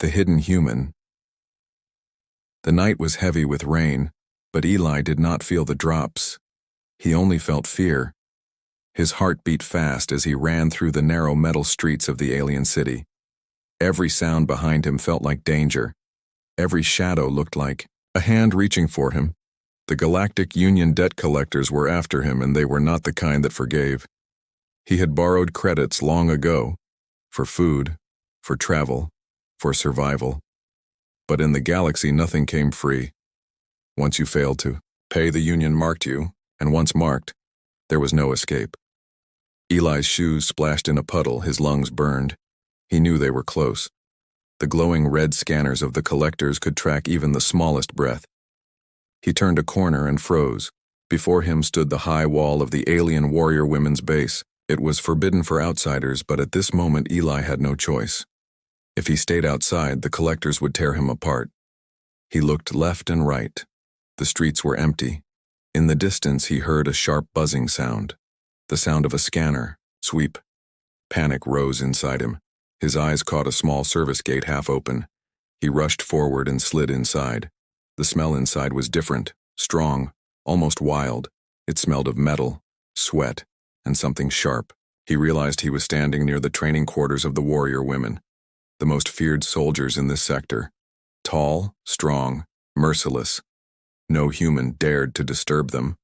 The hidden human. The night was heavy with rain, but Eli did not feel the drops. He only felt fear. His heart beat fast as he ran through the narrow metal streets of the alien city. Every sound behind him felt like danger. Every shadow looked like a hand reaching for him. The Galactic Union debt collectors were after him, and they were not the kind that forgave. He had borrowed credits long ago, for food, for travel, for survival. But in the galaxy nothing came free. Once you failed to pay, the Union marked you, and once marked, there was no escape. Eli's shoes splashed in a puddle, his lungs burned. He knew they were close. The glowing red scanners of the collectors could track even the smallest breath. He turned a corner and froze. Before him stood the high wall of the alien warrior women's base. It was forbidden for outsiders, but at this moment Eli had no choice. If he stayed outside, the collectors would tear him apart. He looked left and right. The streets were empty. In the distance he heard a sharp buzzing sound. The sound of a scanner. Sweep. Panic rose inside him. His eyes caught a small service gate half open. He rushed forward and slid inside. The smell inside was different, strong, almost wild. It smelled of metal, sweat, and something sharp. He realized he was standing near the training quarters of the warrior women, the most feared soldiers in this sector. Tall, strong, merciless. No human dared to disturb them.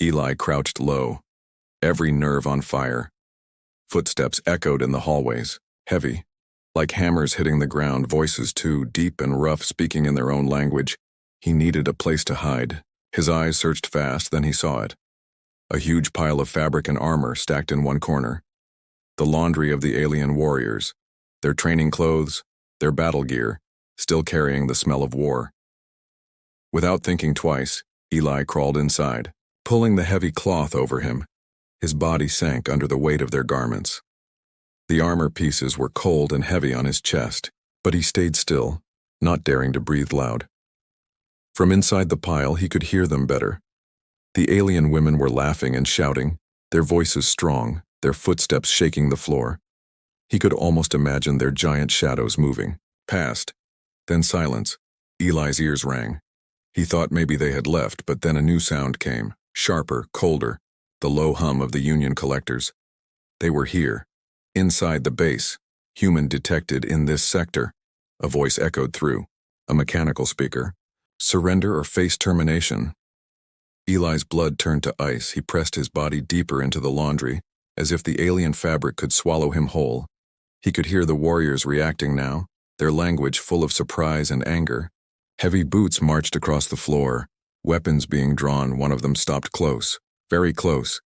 Eli crouched low, every nerve on fire. Footsteps echoed in the hallways, heavy, like hammers hitting the ground, voices too, deep and rough, speaking in their own language. He needed a place to hide. His eyes searched fast, then he saw it. A huge pile of fabric and armor stacked in one corner. The laundry of the alien warriors, their training clothes, their battle gear, still carrying the smell of war. Without thinking twice, Eli crawled inside, pulling the heavy cloth over him. His body sank under the weight of their garments. The armor pieces were cold and heavy on his chest, but he stayed still, not daring to breathe loud. From inside the pile, he could hear them better. The alien women were laughing and shouting, their voices strong, their footsteps shaking the floor. He could almost imagine their giant shadows moving, past. Then silence. Eli's ears rang. He thought maybe they had left, but then a new sound came, sharper, colder, the low hum of the Union collectors. They were here, inside the base, human detected in this sector. A voice echoed through, a mechanical speaker. Surrender or face termination. Eli's blood turned to ice. He pressed his body deeper into the laundry, as if the alien fabric could swallow him whole. He could hear the warriors reacting now, their language full of surprise and anger. Heavy boots marched across the floor, weapons being drawn. One of them stopped close, very close.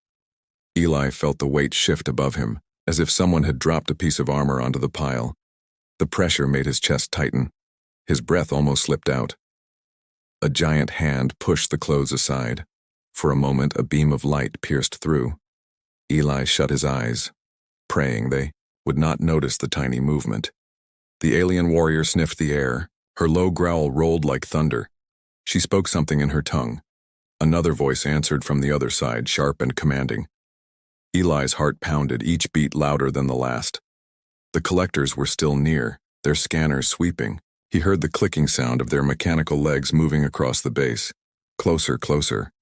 Eli felt the weight shift above him, as if someone had dropped a piece of armor onto the pile. The pressure made his chest tighten. His breath almost slipped out. A giant hand pushed the clothes aside. For a moment, a beam of light pierced through. Eli shut his eyes, praying they would not notice the tiny movement. The alien warrior sniffed the air. Her low growl rolled like thunder. She spoke something in her tongue. Another voice answered from the other side, sharp and commanding. Eli's heart pounded, each beat louder than the last. The collectors were still near, their scanners sweeping. He heard the clicking sound of their mechanical legs moving across the base. Closer, closer.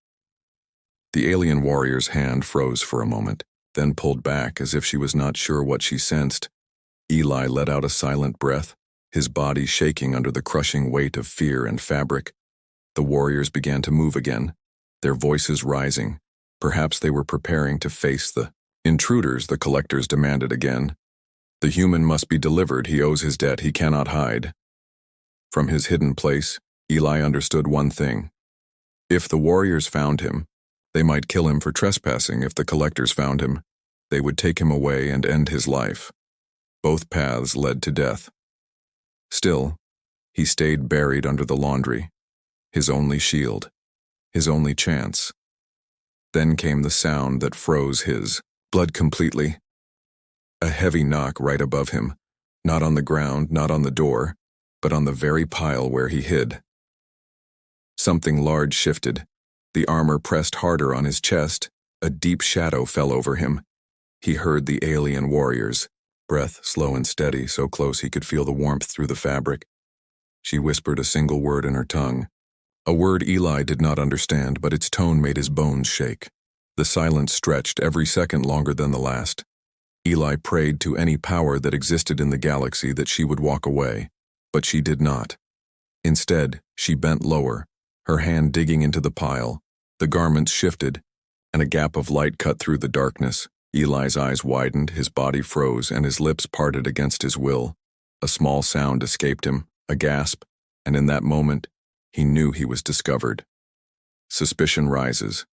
The alien warrior's hand froze for a moment, then pulled back as if she was not sure what she sensed. Eli let out a silent breath, his body shaking under the crushing weight of fear and fabric. The warriors began to move again, their voices rising. Perhaps they were preparing to face the intruders. The collectors demanded again. The human must be delivered. He owes his debt. He cannot hide. From his hidden place, Eli understood one thing. If the warriors found him, they might kill him for trespassing. If the collectors found him, they would take him away and end his life. Both paths led to death. Still, he stayed buried under the laundry, his only shield, his only chance. Then came the sound that froze his blood completely. A heavy knock right above him, not on the ground, not on the door, but on the very pile where he hid. Something large shifted. The armor pressed harder on his chest. A deep shadow fell over him. He heard the alien warriors, breath slow and steady, so close he could feel the warmth through the fabric. She whispered a single word in her tongue, a word Eli did not understand, but its tone made his bones shake. The silence stretched every second longer than the last. Eli prayed to any power that existed in the galaxy that she would walk away, but she did not. Instead, she bent lower, her hand digging into the pile. The garments shifted, and a gap of light cut through the darkness. Eli's eyes widened, his body froze, and his lips parted against his will. A small sound escaped him, a gasp, and in that moment, he knew he was discovered. Suspicion rises.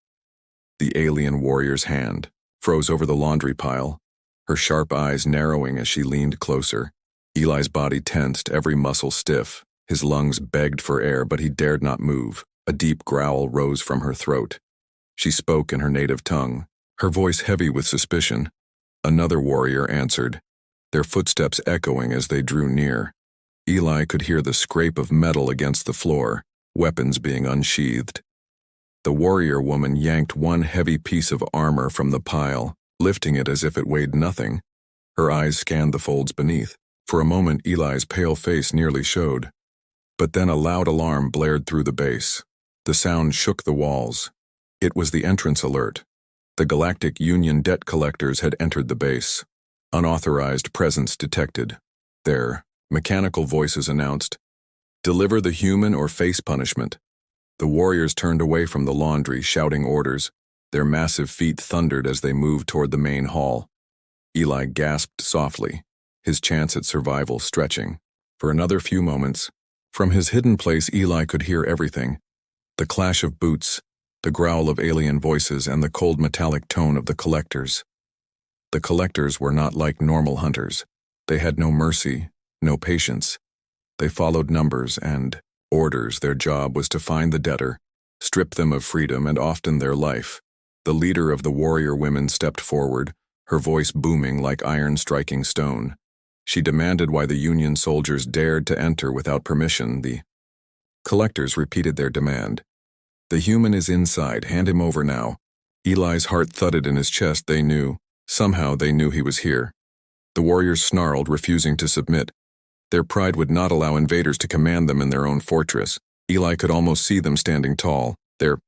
The alien warrior's hand froze over the laundry pile, her sharp eyes narrowing as she leaned closer. Eli's body tensed, every muscle stiff. His lungs begged for air, but he dared not move. A deep growl rose from her throat. She spoke in her native tongue, her voice heavy with suspicion. Another warrior answered, their footsteps echoing as they drew near. Eli could hear the scrape of metal against the floor, weapons being unsheathed. The warrior woman yanked one heavy piece of armor from the pile, lifting it as if it weighed nothing. Her eyes scanned the folds beneath. For a moment, Eli's pale face nearly showed. But then a loud alarm blared through the base. The sound shook the walls. It was the entrance alert. The Galactic Union debt collectors had entered the base. Unauthorized presence detected. Their mechanical voices announced, "Deliver the human or face punishment." The warriors turned away from the laundry, shouting orders. Their massive feet thundered as they moved toward the main hall. Eli gasped softly, his chance at survival stretching. For another few moments, from his hidden place, Eli could hear everything. The clash of boots, the growl of alien voices, and the cold metallic tone of the collectors. The collectors were not like normal hunters. They had no mercy, no patience. They followed numbers and orders. Their job was to find the debtor, strip them of freedom and often their life. The leader of the warrior women stepped forward, her voice booming like iron striking stone. She demanded why the Union soldiers dared to enter without permission. The collectors repeated their demand. "The human is inside, hand him over now." Eli's heart thudded in his chest. Somehow they knew he was here. The warriors snarled, refusing to submit. Their pride would not allow invaders to command them in their own fortress. Eli could almost see them standing tall, their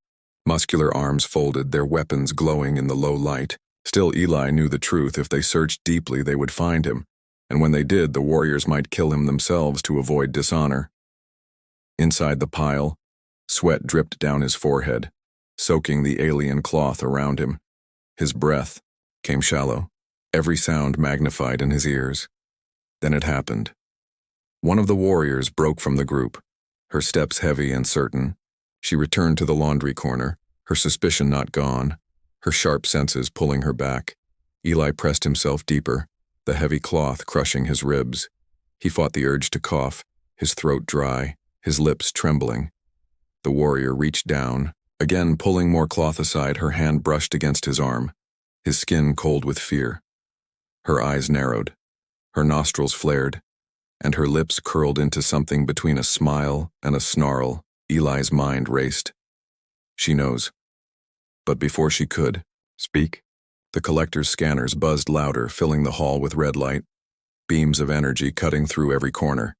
muscular arms folded, their weapons glowing in the low light. Still, Eli knew the truth. If they searched deeply, they would find him. And when they did, the warriors might kill him themselves to avoid dishonor. Inside the pile, sweat dripped down his forehead, soaking the alien cloth around him. His breath came shallow, every sound magnified in his ears. Then it happened. One of the warriors broke from the group, her steps heavy and certain. She returned to the laundry corner, her suspicion not gone, her sharp senses pulling her back. Eli pressed himself deeper, the heavy cloth crushing his ribs. He fought the urge to cough, his throat dry, his lips trembling. The warrior reached down, again pulling more cloth aside. Her hand brushed against his arm, his skin cold with fear. Her eyes narrowed, her nostrils flared, and her lips curled into something between a smile and a snarl. Eli's mind raced. She knows. But before she could speak, the collector's scanners buzzed louder, filling the hall with red light, beams of energy cutting through every corner.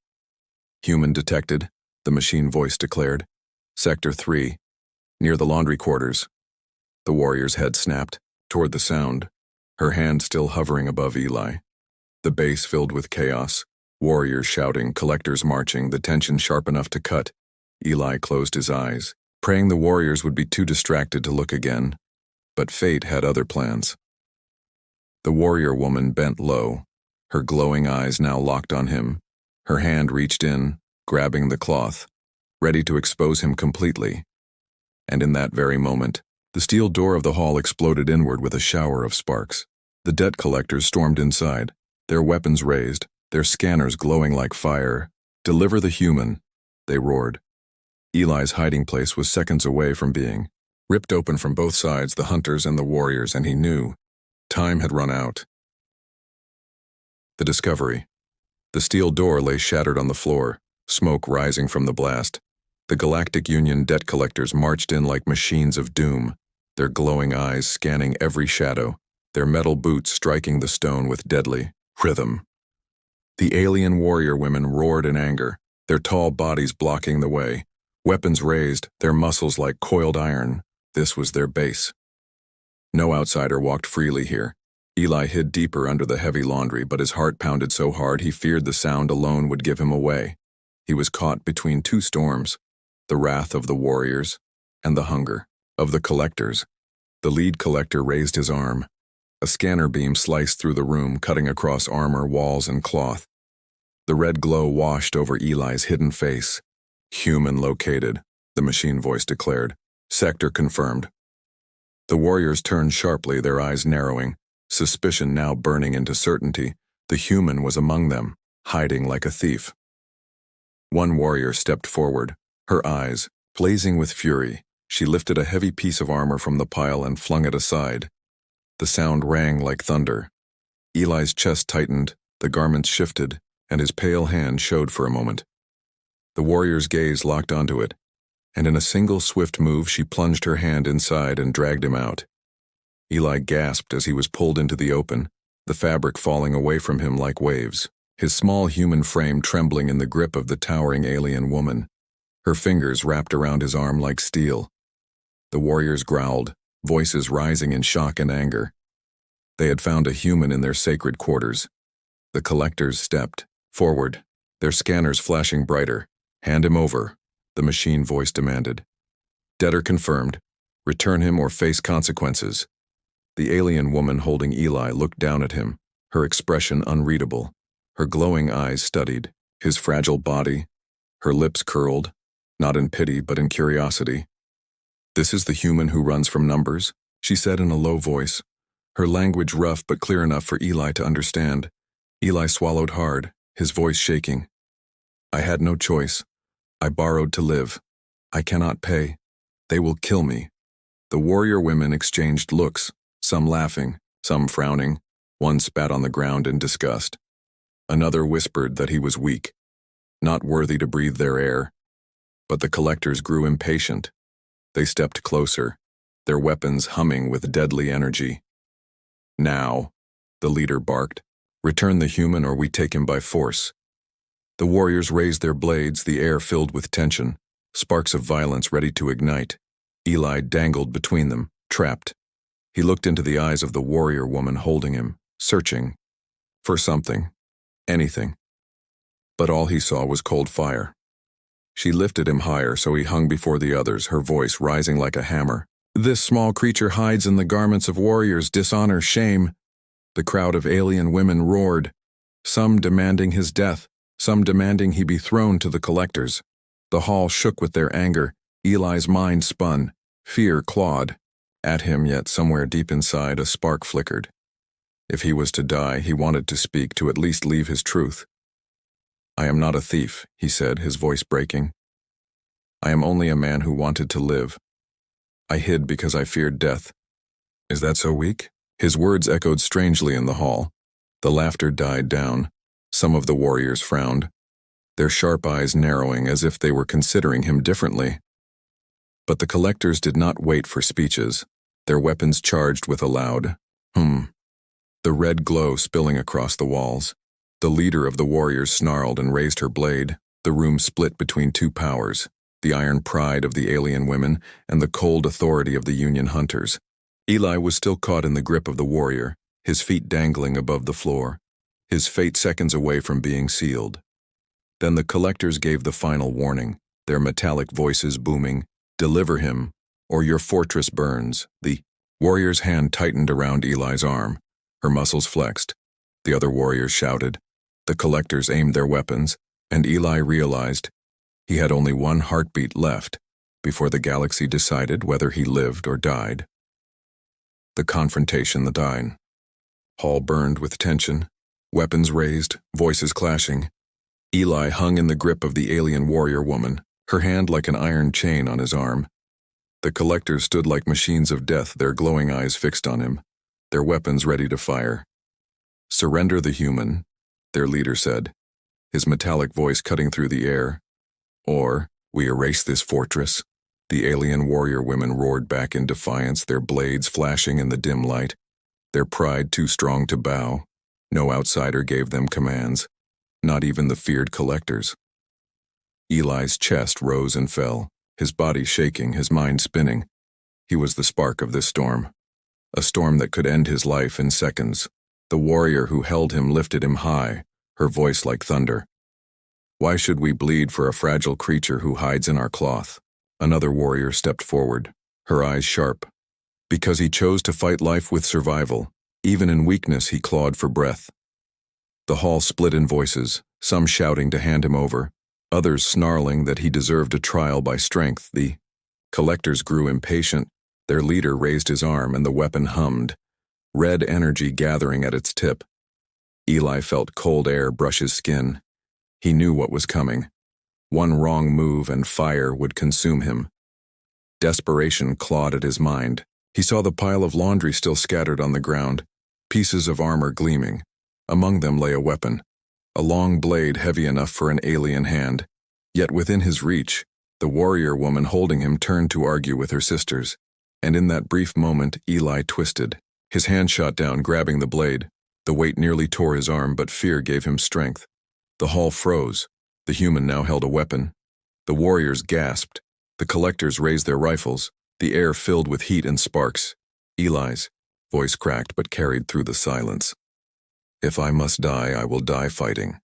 "Human detected," the machine voice declared. "Sector 3, near the laundry quarters." The warrior's head snapped toward the sound, her hand still hovering above Eli. The base filled with chaos, warriors shouting, collectors marching, the tension sharp enough to cut. Eli closed his eyes, praying the warriors would be too distracted to look again. But fate had other plans. The warrior woman bent low, her glowing eyes now locked on him. Her hand reached in, grabbing the cloth, ready to expose him completely. And in that very moment, the steel door of the hall exploded inward with a shower of sparks. The debt collectors stormed inside, their weapons raised, their scanners glowing like fire. "Deliver the human," they roared. Eli's hiding place was seconds away from being ripped open from both sides, the hunters and the warriors, and he knew time had run out. The discovery. The steel door lay shattered on the floor, smoke rising from the blast. The Galactic Union debt collectors marched in like machines of doom, their glowing eyes scanning every shadow, their metal boots striking the stone with deadly rhythm. The alien warrior women roared in anger, their tall bodies blocking the way. Weapons raised, their muscles like coiled iron. This was their base. No outsider walked freely here. Eli hid deeper under the heavy laundry, but his heart pounded so hard he feared the sound alone would give him away. He was caught between two storms, the wrath of the warriors and the hunger of the collectors. The lead collector raised his arm. A scanner beam sliced through the room, cutting across armor, walls, and cloth. The red glow washed over Eli's hidden face. Human located, the machine voice declared. Sector confirmed. The warriors turned sharply, their eyes narrowing, suspicion now burning into certainty. The human was among them, hiding like a thief. One warrior stepped forward, her eyes blazing with fury. She lifted a heavy piece of armor from the pile and flung it aside. The sound rang like thunder. Eli's chest tightened, the garments shifted, and his pale hand showed for a moment. The warrior's gaze locked onto it, and in a single swift move she plunged her hand inside and dragged him out. Eli gasped as he was pulled into the open, the fabric falling away from him like waves, his small human frame trembling in the grip of the towering alien woman. Her fingers wrapped around his arm like steel. The warriors growled, voices rising in shock and anger. They had found a human in their sacred quarters. The collectors stepped forward, their scanners flashing brighter. Hand him over, the machine voice demanded. Debtor confirmed. Return him or face consequences. The alien woman holding Eli looked down at him, her expression unreadable, her glowing eyes studied, his fragile body, her lips curled, not in pity but in curiosity. This is the human who runs from numbers, she said in a low voice, her language rough but clear enough for Eli to understand. Eli swallowed hard, his voice shaking. I had no choice. I borrowed to live. I cannot pay. They will kill me. The warrior women exchanged looks, some laughing, some frowning. One spat on the ground in disgust. Another whispered that he was weak, not worthy to breathe their air. But the collectors grew impatient. They stepped closer, their weapons humming with deadly energy. Now, the leader barked, return the human or we take him by force. The warriors raised their blades, the air filled with tension, sparks of violence ready to ignite. Eli dangled between them, trapped. He looked into the eyes of the warrior woman holding him, searching for something, anything. But all he saw was cold fire. She lifted him higher so he hung before the others, her voice rising like a hammer. This small creature hides in the garments of warriors, dishonor, shame. The crowd of alien women roared, some demanding his death, some demanding he be thrown to the collectors. The hall shook with their anger. Eli's mind spun. Fear clawed at him, yet somewhere deep inside a spark flickered. If he was to die, he wanted to speak, to at least leave his truth. I am not a thief, he said, his voice breaking. I am only a man who wanted to live. I hid because I feared death. Is that so weak? His words echoed strangely in the hall. The laughter died down. Some of the warriors frowned, their sharp eyes narrowing as if they were considering him differently. But the collectors did not wait for speeches, their weapons charged with a loud, the red glow spilling across the walls. The leader of the warriors snarled and raised her blade. The room split between two powers, the iron pride of the alien women and the cold authority of the Union hunters. Eli was still caught in the grip of the warrior, his feet dangling above the floor, his fate seconds away from being sealed. Then the collectors gave the final warning, their metallic voices booming, deliver him, or your fortress burns. The warrior's hand tightened around Eli's arm, her muscles flexed. The other warriors shouted. The collectors aimed their weapons, and Eli realized he had only one heartbeat left before the galaxy decided whether he lived or died. The confrontation, the dine. Hall burned with tension, weapons raised, voices clashing. Eli hung in the grip of the alien warrior woman, her hand like an iron chain on his arm. The collectors stood like machines of death, their glowing eyes fixed on him, their weapons ready to fire. Surrender the human, their leader said, his metallic voice cutting through the air. Or, we erase this fortress. The alien warrior women roared back in defiance, their blades flashing in the dim light, their pride too strong to bow. No outsider gave them commands. not even the feared collectors. Eli's chest rose and fell, his body shaking, his mind spinning. He was the spark of this storm. A storm that could end his life in seconds. The warrior who held him lifted him high, her voice like thunder. Why should we bleed for a fragile creature who hides in our cloth? Another warrior stepped forward, her eyes sharp. Because he chose to fight life with survival. Even in weakness he clawed for breath. The hall split in voices, some shouting to hand him over, others snarling that he deserved a trial by strength. The collectors grew impatient. Their leader raised his arm and the weapon hummed, red energy gathering at its tip. Eli felt cold air brush his skin. He knew what was coming. One wrong move and fire would consume him. Desperation clawed at his mind. He saw the pile of laundry still scattered on the ground, pieces of armor gleaming. Among them lay a weapon, a long blade heavy enough for an alien hand. Yet within his reach, the warrior woman holding him turned to argue with her sisters. And in that brief moment, Eli twisted. His hand shot down, grabbing the blade. The weight nearly tore his arm, but fear gave him strength. The hall froze. The human now held a weapon. The warriors gasped. The collectors raised their rifles. The air filled with heat and sparks. Eli's voice cracked but carried through the silence. If I must die, I will die fighting.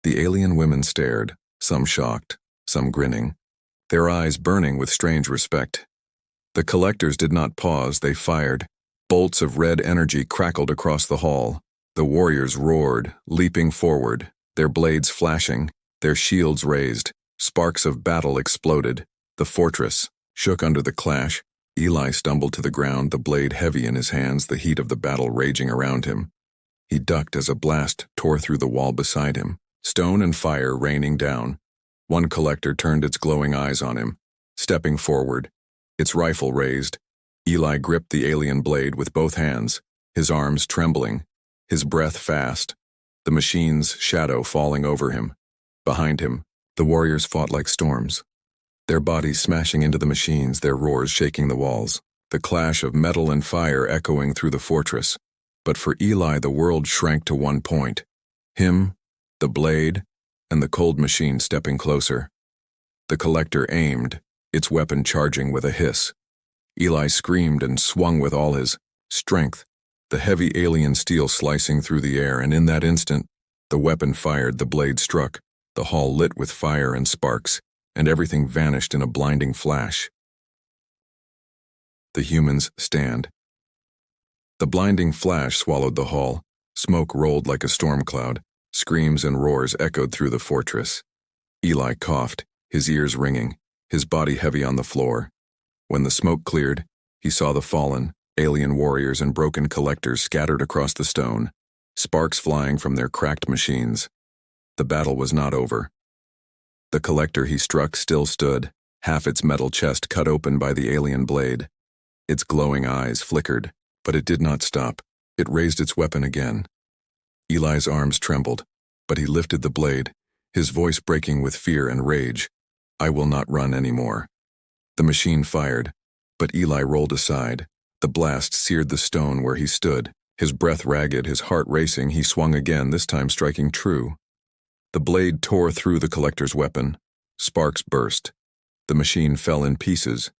The alien women stared, some shocked, some grinning, their eyes burning with strange respect. The collectors did not pause, they fired. Bolts of red energy crackled across the hall. The warriors roared, leaping forward, their blades flashing, their shields raised. Sparks of battle exploded. The fortress shook under the clash. Eli stumbled to the ground, the blade heavy in his hands, the heat of the battle raging around him. He ducked as a blast tore through the wall beside him, stone and fire raining down. One collector turned its glowing eyes on him, stepping forward, its rifle raised. Eli gripped the alien blade with both hands, his arms trembling, his breath fast, the machine's shadow falling over him. Behind him, the warriors fought like storms, their bodies smashing into the machines, their roars shaking the walls, the clash of metal and fire echoing through the fortress. But for Eli, the world shrank to one point. Him, the blade, and the cold machine stepping closer. The collector aimed, its weapon charging with a hiss. Eli screamed and swung with all his strength, the heavy alien steel slicing through the air, and in that instant, the weapon fired, the blade struck, the hall lit with fire and sparks, and everything vanished in a blinding flash. The humans stand. The blinding flash swallowed the hall. Smoke rolled like a storm cloud. Screams and roars echoed through the fortress. Eli coughed, his ears ringing, his body heavy on the floor. When the smoke cleared, he saw the fallen, alien warriors and broken collectors scattered across the stone, sparks flying from their cracked machines. The battle was not over. The collector he struck still stood, half its metal chest cut open by the alien blade. Its glowing eyes flickered, but it did not stop. It raised its weapon again. Eli's arms trembled, but he lifted the blade, his voice breaking with fear and rage. I will not run anymore. The machine fired, but Eli rolled aside. The blast seared the stone where he stood. His breath ragged, his heart racing, he swung again, this time striking true. The blade tore through the collector's weapon. Sparks burst. The machine fell in pieces.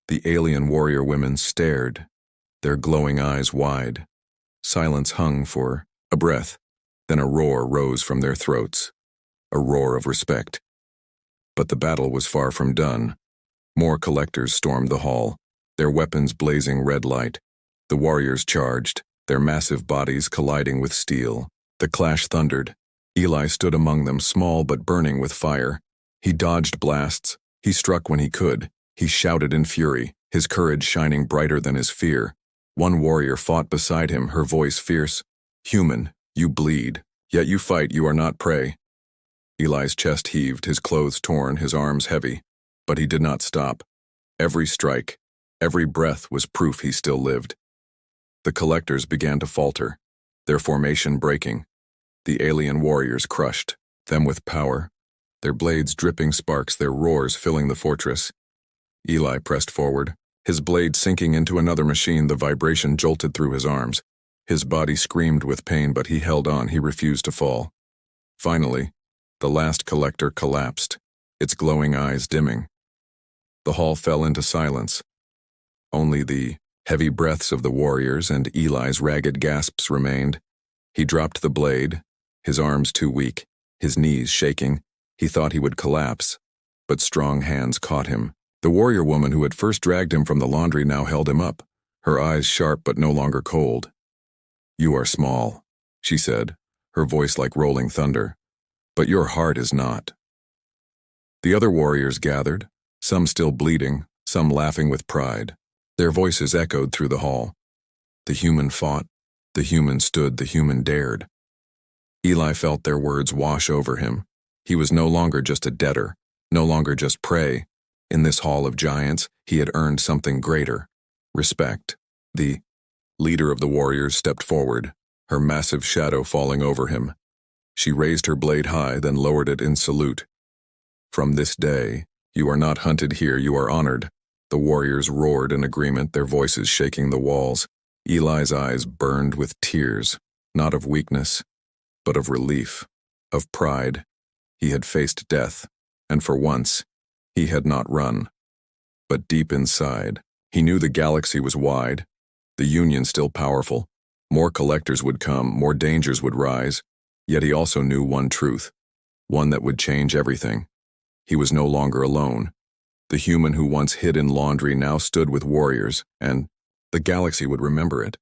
The alien warrior women stared, their glowing eyes wide. Silence hung for a breath, then a roar rose from their throats, a roar of respect. But the battle was far from done. More collectors stormed the hall, their weapons blazing red light. The warriors charged, their massive bodies colliding with steel. The clash thundered. Eli stood among them, small but burning with fire. He dodged blasts, he struck when he could, he shouted in fury, his courage shining brighter than his fear. One warrior fought beside him, her voice fierce. Human, you bleed, yet you fight, you are not prey. Eli's chest heaved, his clothes torn, his arms heavy. But he did not stop. Every strike, every breath was proof he still lived. The collectors began to falter, their formation breaking. The alien warriors crushed, them with power, their blades dripping sparks, their roars filling the fortress. Eli pressed forward, his blade sinking into another machine. The vibration jolted through his arms. His body screamed with pain, but he held on, he refused to fall. Finally, the last collector collapsed, its glowing eyes dimming. The hall fell into silence. Only the heavy breaths of the warriors and Eli's ragged gasps remained. He dropped the blade, his arms too weak, his knees shaking. He thought he would collapse, but strong hands caught him. The warrior woman who had first dragged him from the laundry now held him up, her eyes sharp but no longer cold. "You are small," she said, her voice like rolling thunder, "but your heart is not." The other warriors gathered, some still bleeding, some laughing with pride. Their voices echoed through the hall. The human fought, the human stood, the human dared. Eli felt their words wash over him. He was no longer just a debtor, no longer just prey. In this hall of giants, he had earned something greater: respect. The leader of the warriors stepped forward, her massive shadow falling over him. She raised her blade high, then lowered it in salute. "From this day, you are not hunted here, you are honored." The warriors roared in agreement, their voices shaking the walls. Eli's eyes burned with tears, not of weakness, but of relief, of pride. He had faced death, and for once, he had not run. But deep inside, he knew the galaxy was wide, the Union still powerful. More collectors would come, more dangers would rise, yet he also knew one truth, one that would change everything. He was no longer alone. The human who once hid in laundry now stood with warriors, and the galaxy would remember it.